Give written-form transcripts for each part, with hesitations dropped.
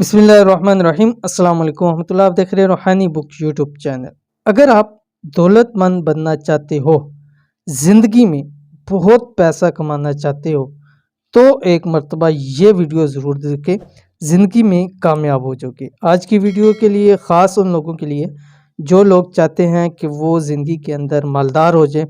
बिस्मिल्लाहिर्रहमानिर्रहीम। अस्सलाम वालेकुम रहमतुल्लाह। आप देख रहे हैं रूहानी बुक यूट्यूब चैनल। अगर आप दौलतमंद बनना चाहते हो, ज़िंदगी में बहुत पैसा कमाना चाहते हो, तो एक मर्तबा ये वीडियो ज़रूर देखें, ज़िंदगी में कामयाब हो जाओगे। आज की वीडियो के लिए ख़ास उन लोगों के लिए जो लोग चाहते हैं कि वो ज़िंदगी के अंदर मालदार हो जाएं,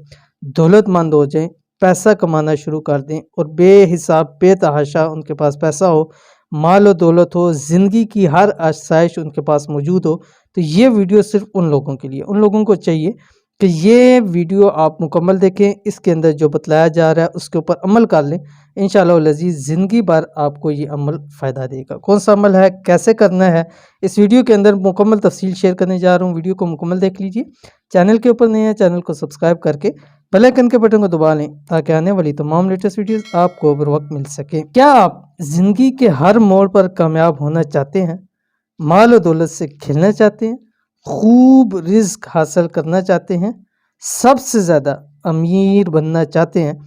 दौलतमंद हो जाएं, पैसा कमाना शुरू कर दें और बेहिसाब बेतहाशा उनके पास पैसा हो, माल और दौलत हो, ज़िंदगी की हर आसाइश उनके पास मौजूद हो। तो ये वीडियो सिर्फ उन लोगों के लिए, उन लोगों को चाहिए कि ये वीडियो आप मुकम्मल देखें, इसके अंदर जो बतलाया जा रहा है उसके ऊपर अमल कर लें। इंशाअल्लाह अज़ीज़ ज़िंदगी भर आपको ये अमल फ़ायदा देगा। कौन सा अमल है, कैसे करना है, इस वीडियो के अंदर मुकम्मल तफसील शेयर करने जा रहा हूँ। वीडियो को मुकम्मल देख लीजिए। चैनल के ऊपर नए हैं, चैनल को सब्सक्राइब करके बेल आइकन के बटन को दबा लें ताकि आने वाली तमाम लेटेस्ट वीडियोस आपको बर वक्त मिल सके। क्या आप ज़िंदगी के हर मोड़ पर कामयाब होना चाहते हैं, माल और दौलत से खिलना चाहते हैं, खूब रिज़्क हासिल करना चाहते हैं, सबसे ज़्यादा अमीर बनना चाहते हैं,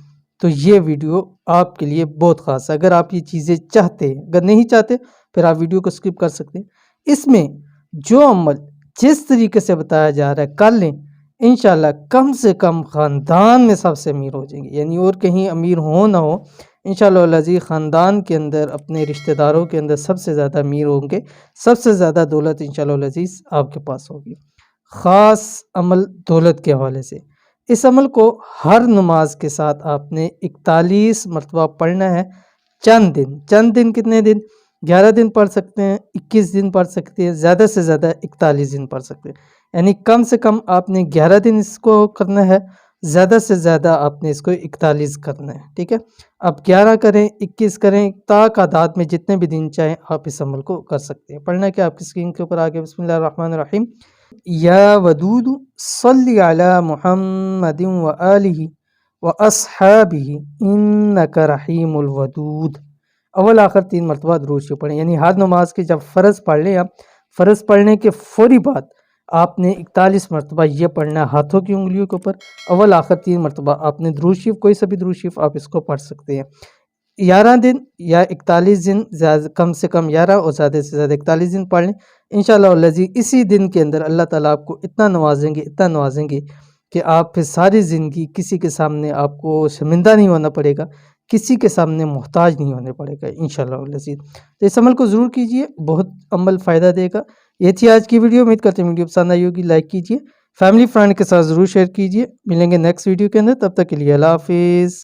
तो ये वीडियो आपके लिए बहुत ख़ास है। अगर आप ये चीज़ें चाहते हैं, अगर नहीं चाहते फिर आप वीडियो को स्किप कर सकते हैं। इसमें जो अमल जिस तरीके से बताया जा रहा है कर लें, इंशाल्लाह कम से कम ख़ानदान में सबसे अमीर हो जाएंगे। यानी और कहीं अमीर हो ना हो, इंशाअल्लाह अज़ीज़ ख़ानदान के अंदर अपने रिश्तेदारों के अंदर सबसे ज़्यादा अमीर होंगे, सबसे ज़्यादा दौलत इंशाअल्लाह अज़ीज़ आपके पास होगी। ख़ास अमल दौलत के हवाले से, इस अमल को हर नमाज के साथ आपने 41 मरतबा पढ़ना है। चंद दिन कितने दिन? 11 दिन पढ़ सकते हैं, 21 दिन पढ़ सकते हैं, ज़्यादा से ज़्यादा 41 दिन पढ़ सकते हैं। यानी कम से कम आपने 11 दिन इसको करना है, ज़्यादा से ज़्यादा आपने इसको 41 करना है। ठीक है, आप 11 करें, 21 करें, तादाद में जितने भी दिन चाहें आप इस अमल को कर सकते हैं। पढ़ना क्या आपकी स्क्रीन के ऊपर आगे, बिस्मिल्लाहिर्रहमानिर्रहीम। या वदूद सल्ली अला मुहम्मदिन व आलिहि व अस्हाबिहि इन्नका रहीमुल वदूद। अव्वल आखिर 3 मरतबा दुरूद शरीफ पढ़ें। यानी हर नमाज के जब फ़र्ज़ पढ़ लें आप, फ़र्ज़ पढ़ने के फ़ौरी बाद आपने 41 मरतबा ये पढ़ना है हाथों की उंगलियों के ऊपर। अव्वल आखिर 3 मरतबा आपने दुरूद शरीफ, कोई सा भी दुरूद शरीफ आप इसको पढ़ सकते हैं। 11 दिन या 41 दिन, ज़्यादा कम से कम 11 और ज़्यादा से ज़्यादा 41 दिन पढ़ लें। इंशाअल्लाह अज़ीज़ इसी दिन के अंदर अल्लाह ताला आपको इतना नवाजेंगे कि आप फिर सारी ज़िंदगी किसी के सामने आपको शर्मिंदा नहीं होना पड़ेगा, किसी के सामने मोहताज नहीं होने पड़ेगा इंशाअल्लाह अज़ीज़। तो इस अमल को ज़रूर कीजिए, बहुत अमल फ़ायदा देगा। ये थी आज की वीडियो। उम्मीद करते हैं वीडियो पसंद आई होगी। लाइक कीजिए, फैमिली फ्रेंड के साथ ज़रूर शेयर कीजिए। मिलेंगे नेक्स्ट वीडियो के अंदर, तब तक के लिए अल्लाह हाफिज़।